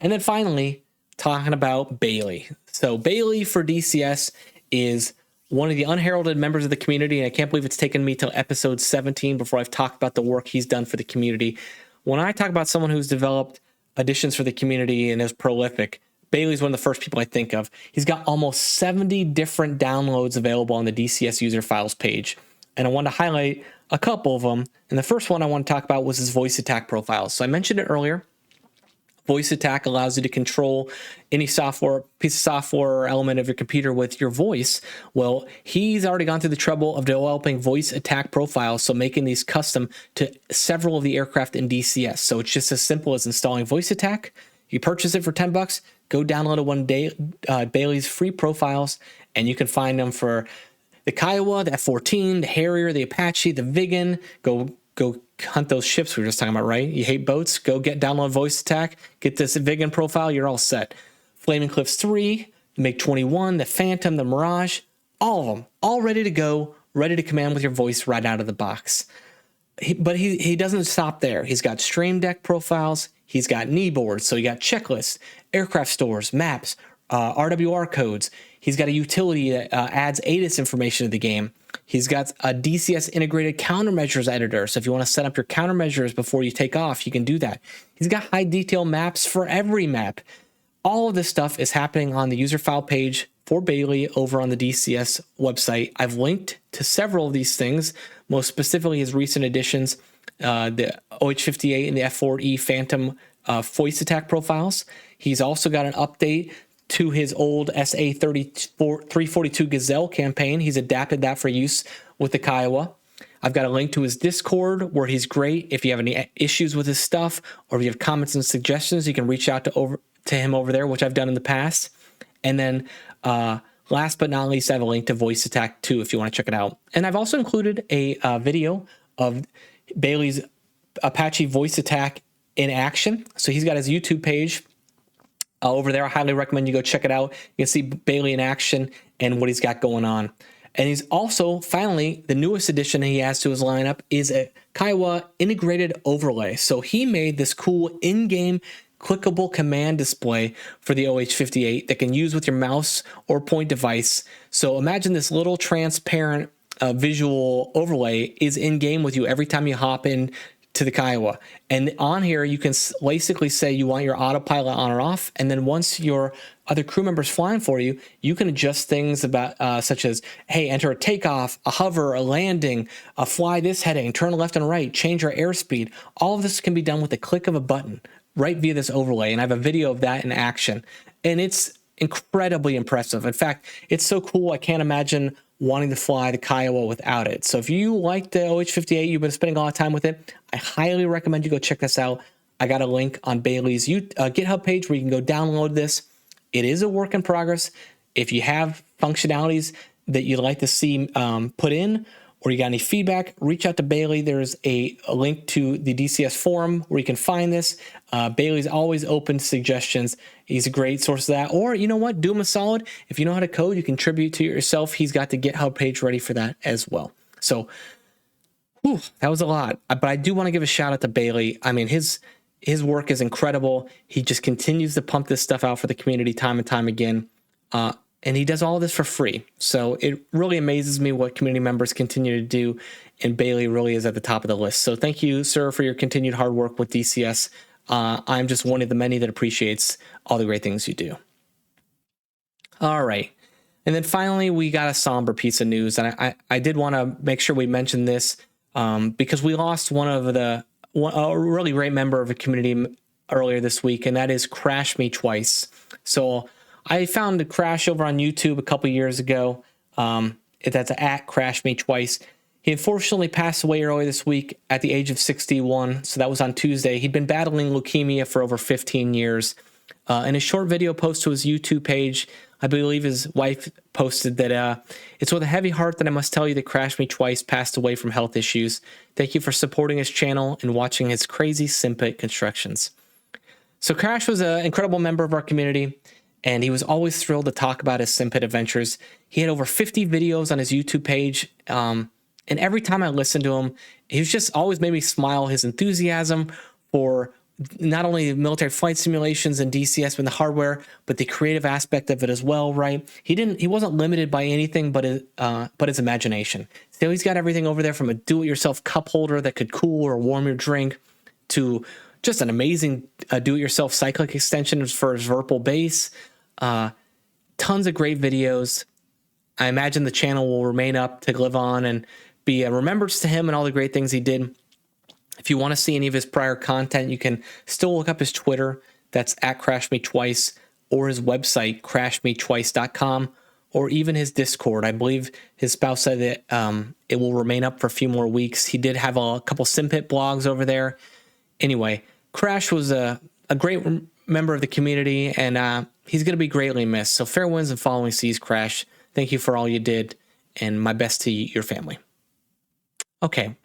And then finally, talking about Bailey. So Bailey for DCS is one of the unheralded members of the community, and I can't believe it's taken me till episode 17 before I've talked about the work he's done for the community. When I talk about someone who's developed additions for the community and is prolific, Bailey's one of the first people I think of. He's got almost 70 different downloads available on the DCS user files page, and I want to highlight a couple of them. And the first one I want to talk about was his voice attack profiles. So I mentioned it earlier. Voice attack allows you to control any software, piece of software or element of your computer with your voice. Well, he's already gone through the trouble of developing voice attack profiles, so making these custom to several of the aircraft in DCS. So it's just as simple as installing voice attack. You purchase it for $10, go download one day Bailey's free profiles, and you can find them for the Kiowa, the F-14, the Harrier, the Apache, the Viggen. Go hunt those ships we were just talking about, right? You hate boats? Go download voice attack, get this Viggen profile, you're all set. Flaming Cliffs 3, the MiG-21, the Phantom, the Mirage, all of them, all ready to go, ready to command with your voice right out of the box. But he doesn't stop there. He's got Stream Deck profiles. He's got knee boards. So you got checklists, aircraft stores, maps, RWR codes. He's got a utility that adds ATIS information to the game. He's got a DCS integrated countermeasures editor. So if you want to set up your countermeasures before you take off, you can do that. He's got high detail maps for every map. All of this stuff is happening on the user file page for Bailey over on the DCS website. I've linked to several of these things, most specifically his recent additions, the OH-58 and the F-4E Phantom voice attack profiles. He's also got an update to his old SA-342 Gazelle campaign. He's adapted that for use with the Kiowa. I've got a link to his Discord where he's great. If you have any issues with his stuff or if you have comments and suggestions, you can reach out to him over there, which I've done in the past. And then last but not least, I have a link to Voice Attack 2 if you want to check it out. And I've also included a video of Bailey's Apache Voice Attack in action. So he's got his YouTube page over there. I highly recommend you go check it out. You can see Bailey in action and what he's got going on. And he's also, finally, the newest addition he has to his lineup is a Kiowa integrated overlay. So he made this cool in-game clickable command display for the OH-58 that can use with your mouse or point device. So imagine this little transparent visual overlay is in-game with you every time you hop in to the Kiowa. And on here, you can basically say you want your autopilot on or off. And then once your other crew members flying for you, you can adjust things about such as, hey, enter a takeoff, a hover, a landing, a fly this heading, turn left and right, change our airspeed. All of this can be done with the click of a button right via this overlay. And I have a video of that in action. And it's incredibly impressive. In fact, it's so cool, I can't imagine wanting to fly the Kiowa without it. So if you like the OH-58, you've been spending a lot of time with it, I highly recommend you go check this out. I got a link on Bailey's GitHub page where you can go download this. It is a work in progress. If you have functionalities that you'd like to see put in, or you got any feedback, reach out to Bailey. There's a link to the DCS forum where you can find this. Bailey's always open to suggestions. He's a great source of that. Or, you know what, do him a solid. If you know how to code, you contribute to it yourself. He's got the GitHub page ready for that as well. So, that was a lot. But I do want to give a shout out to Bailey. I mean, his work is incredible. He just continues to pump this stuff out for the community time and time again. And he does all of this for free. So it really amazes me what community members continue to do. And Bailey really is at the top of the list. So thank you, sir, for your continued hard work with DCS. I'm just one of the many that appreciates all the great things you do. All right. And then finally, we got a somber piece of news. And I did want to make sure we mentioned this because we lost a really great member of the community earlier this week, and that is Crash Me Twice. So I found a Crash over on YouTube a couple years ago. That's at Crash Me Twice. He unfortunately passed away early this week at the age of 61, so that was on Tuesday. He'd been battling leukemia for over 15 years. In a short video post to his YouTube page, I believe his wife posted that it's with a heavy heart that I must tell you that Crash Me Twice passed away from health issues. Thank you for supporting his channel and watching his crazy SimPit constructions. So Crash was an incredible member of our community, and he was always thrilled to talk about his SimPit adventures. He had over 50 videos on his YouTube page, and every time I listened to him, he was just always made me smile. His enthusiasm for not only military flight simulations and DCS and the hardware, but the creative aspect of it as well, right? He wasn't limited by anything but his imagination. So he's got everything over there, from a do-it-yourself cup holder that could cool or warm your drink to just an amazing do-it-yourself cyclic extension for his Virpil base. Tons of great videos. I imagine the channel will remain up to live on and be a remembrance to him and all the great things he did. If you want to see any of his prior content, you can still look up his Twitter. That's at CrashMeTwice, or his website, crashmetwice.com, or even his Discord. I believe his spouse said that it will remain up for a few more weeks. He did have a couple SimPit blogs over there. Anyway, Crash was a great member of the community, and he's going to be greatly missed. So fair winds and following seas, Crash. Thank you for all you did, and my best to your family. Okay.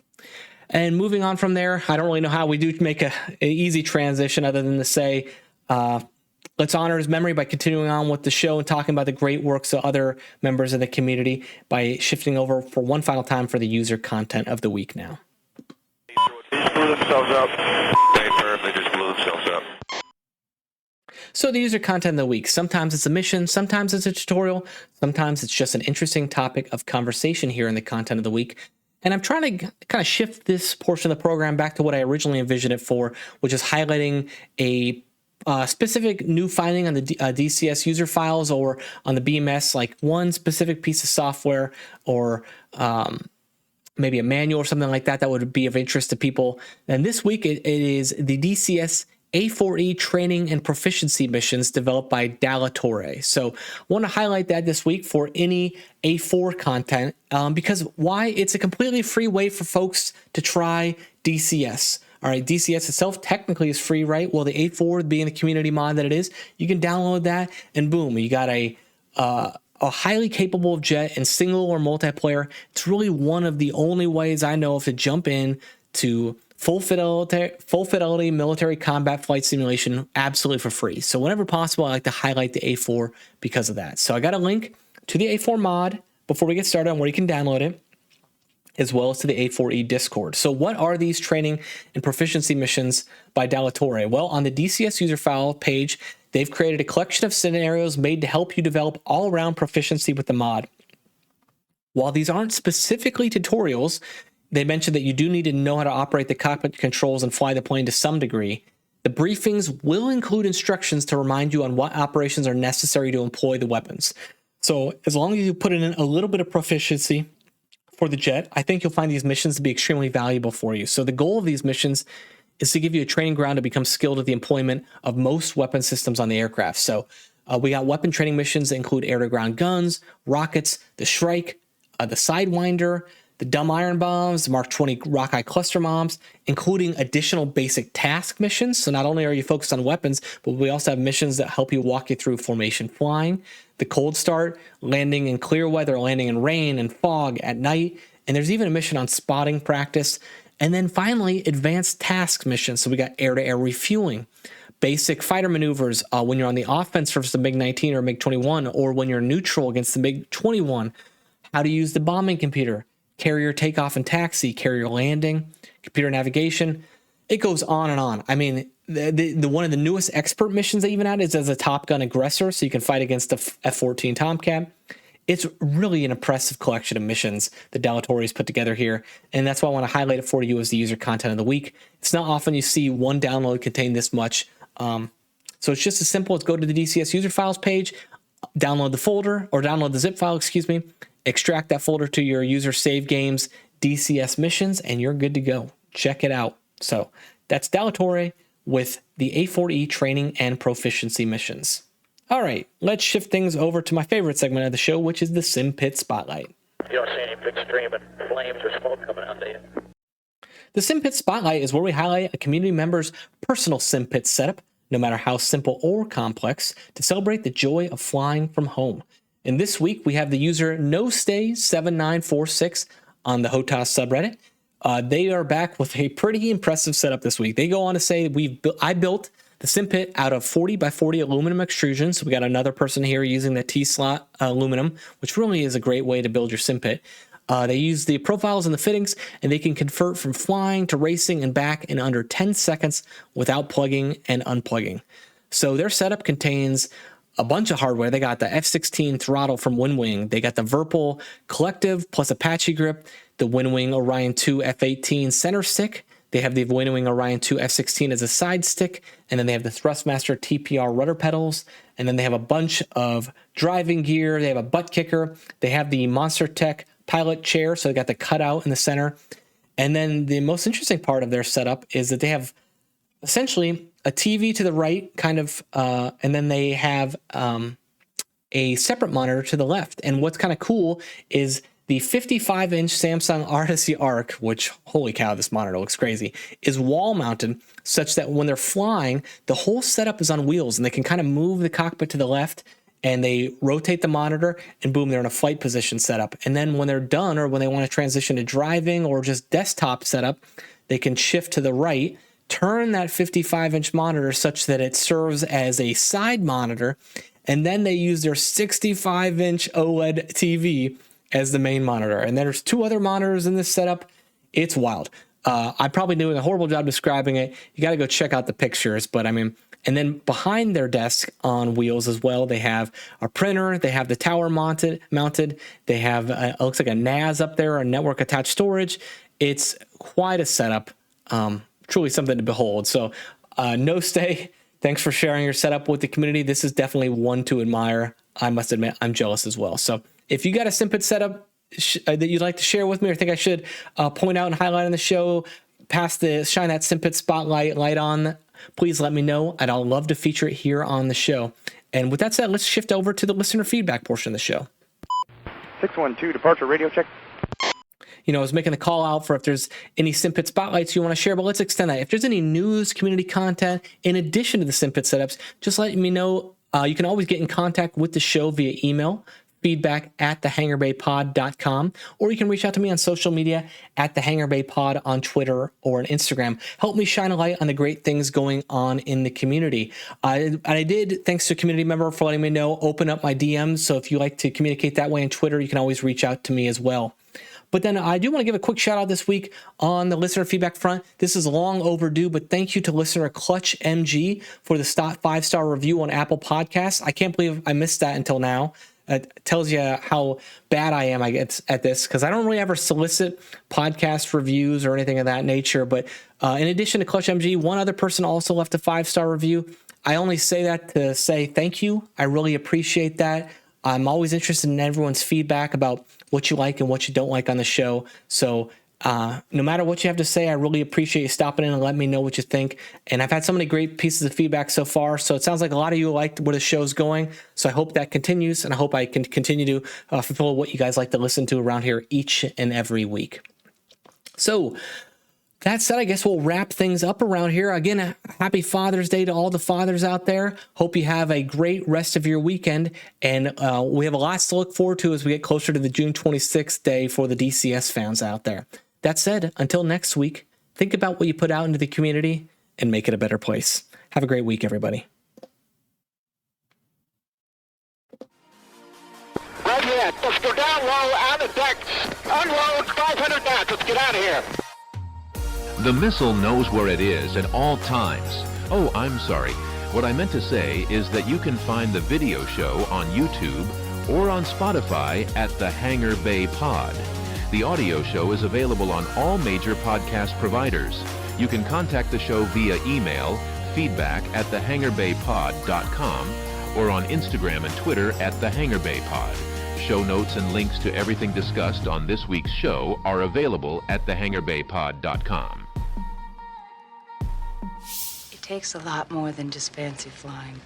And moving on from there, I don't really know how we do make an easy transition other than to say, let's honor his memory by continuing on with the show and talking about the great works of other members of the community by shifting over for one final time for the user content of the week now. They blew themselves up. They just blew themselves up. So the user content of the week, sometimes it's a mission, sometimes it's a tutorial, sometimes it's just an interesting topic of conversation here in the content of the week. And I'm trying to kind of shift this portion of the program back to what I originally envisioned it for, which is highlighting a specific new finding on the DCS user files or on the BMS, like one specific piece of software or maybe a manual or something like that that would be of interest to people. And this week it is the DCS A4E training and proficiency missions developed by Dalatore. So I want to highlight that this week for any A4 content because why? It's a completely free way for folks to try DCS. All right, DCS itself technically is free, right? Well, the A4 being the community mod that it is, you can download that and boom, you got a highly capable jet in single or multiplayer. It's really one of the only ways I know of to jump in to full fidelity military combat flight simulation absolutely for free. So whenever possible, I like to highlight the A4 because of that. So I got a link to the A4 mod before we get started on where you can download it, as well as to the A4E Discord. So what are these training and proficiency missions by Dalatore? Well, on the DCS user file page, they've created a collection of scenarios made to help you develop all-around proficiency with the mod. While these aren't specifically tutorials, they mentioned that you do need to know how to operate the cockpit controls and fly the plane to some degree. The briefings will include instructions to remind you on what operations are necessary to employ the weapons. So as long as you put in a little bit of proficiency for the jet, I think you'll find these missions to be extremely valuable for you. So the goal of these missions is to give you a training ground to become skilled at the employment of most weapon systems on the aircraft. So we got weapon training missions that include air-to-ground guns, rockets, the Shrike, the Sidewinder, the dumb iron bombs, the Mark 20 Rockeye cluster bombs, including additional basic task missions. So not only are you focused on weapons, but we also have missions that help you walk you through formation flying, the cold start, landing in clear weather, landing in rain and fog at night. And there's even a mission on spotting practice. And then finally, advanced task missions. So we got air-to-air refueling, basic fighter maneuvers when you're on the offense versus the MiG-19 or MiG-21, or when you're neutral against the MiG-21, how to use the bombing computer, carrier takeoff and taxi, carrier landing, computer navigation. It goes on and on. I mean, the one of the newest expert missions they even added is as a Top Gun aggressor, so you can fight against the F-14 Tomcat. It's really an impressive collection of missions that Dalatore's put together here, and that's why I want to highlight it for you as the user content of the week. It's not often you see one download contain this much. So it's just as simple as go to the DCS user files page, download the folder, or download the zip file, extract that folder to your user save games, DCS missions, and you're good to go. Check it out. So that's Dalatore with the A4E training and proficiency missions. All right, let's shift things over to my favorite segment of the show, which is the SimPit Spotlight. You don't see any big stream of flames or smoke coming out, do you? The SimPit Spotlight is where we highlight a community member's personal SimPit setup, no matter how simple or complex, to celebrate the joy of flying from home. And this week, we have the user NoStay7946 on the HOTAS subreddit. They are back with a pretty impressive setup this week. They go on to say, I built the SimPit out of 40 by 40 aluminum extrusion. So we got another person here using the T-slot aluminum, which really is a great way to build your SimPit. They use the profiles and the fittings, and they can convert from flying to racing and back in under 10 seconds without plugging and unplugging. So their setup contains a bunch of hardware. They got the F-16 throttle from WinWing. They got the Virpil Collective plus Apache grip, the WinWing Orion 2 F-18 center stick. They have the WinWing Orion 2 F-16 as a side stick, and then they have the Thrustmaster TPR rudder pedals, and then they have a bunch of driving gear. They have a butt kicker. They have the Monster Tech pilot chair, so they got the cutout in the center. And then the most interesting part of their setup is that they have essentially a TV to the right, kind of, and then they have a separate monitor to the left. And what's kind of cool is the 55-inch Samsung Odyssey Arc, which, holy cow, this monitor looks crazy, is wall-mounted such that when they're flying, the whole setup is on wheels, and they can kind of move the cockpit to the left, and they rotate the monitor, and boom, they're in a flight position setup. And then when they're done, or when they want to transition to driving or just desktop setup, they can shift to the right, turn that 55-inch monitor such that it serves as a side monitor, and then they use their 65-inch OLED TV as the main monitor. And there's two other monitors in this setup. It's wild. I'm probably doing a horrible job describing it. You got to go check out the pictures, but I mean, and then behind their desk on wheels as well, they have a printer, they have the tower mounted, they have, it looks like a NAS up there, a network attached storage. It's quite a setup, truly something to behold. So NoStay, thanks for sharing your setup with the community. This is definitely one to admire. I must admit, I'm jealous as well. So if you got a SimPit setup that you'd like to share with me, or think I should point out and highlight on the show, shine that SimPit spotlight light on, please let me know, and I'll love to feature it here on the show. And with that said, let's shift over to the listener feedback portion of the show. 612, departure radio check. You know, I was making the call out for if there's any SimPit spotlights you want to share, but let's extend that. If there's any news, community content, in addition to the SimPit setups, just let me know. You can always get in contact with the show via email, feedback@thehangarbaypod.com, or you can reach out to me on social media at thehangarbaypod on Twitter or on Instagram. Help me shine a light on the great things going on in the community. I did, thanks to a community member for letting me know, open up my DMs. So if you like to communicate that way on Twitter, you can always reach out to me as well. But then I do want to give a quick shout out this week on the listener feedback front. This is long overdue, but thank you to listener Clutch MG for the 5-star review on Apple Podcasts. I can't believe I missed that until now. It tells you how bad I am at this, because I don't really ever solicit podcast reviews or anything of that nature. But in addition to Clutch MG, one other person also left a 5-star review. I only say that to say thank you. I really appreciate that. I'm always interested in everyone's feedback about what you like and what you don't like on the show. So no matter what you have to say, I really appreciate you stopping in and letting me know what you think. And I've had so many great pieces of feedback so far. So it sounds like a lot of you liked where the show's going. So I hope that continues, and I hope I can continue to fulfill what you guys like to listen to around here each and every week. So that said, I guess we'll wrap things up around here. Again, happy Father's Day to all the fathers out there. Hope you have a great rest of your weekend. And we have a lot to look forward to as we get closer to the June 26th day for the DCS fans out there. That said, until next week, think about what you put out into the community and make it a better place. Have a great week, everybody. Roger that. Let's go down low on the deck. Unload 500 knots. Let's get out of here. The missile knows where it is at all times. Oh, I'm sorry. What I meant to say is that you can find the video show on YouTube or on Spotify at the Hangar Bay Pod. The audio show is available on all major podcast providers. You can contact the show via email, feedback@thehangarbaypod.com, or on Instagram and Twitter at thehangarbaypod. Show notes and links to everything discussed on this week's show are available at thehangarbaypod.com. It takes a lot more than just fancy flying.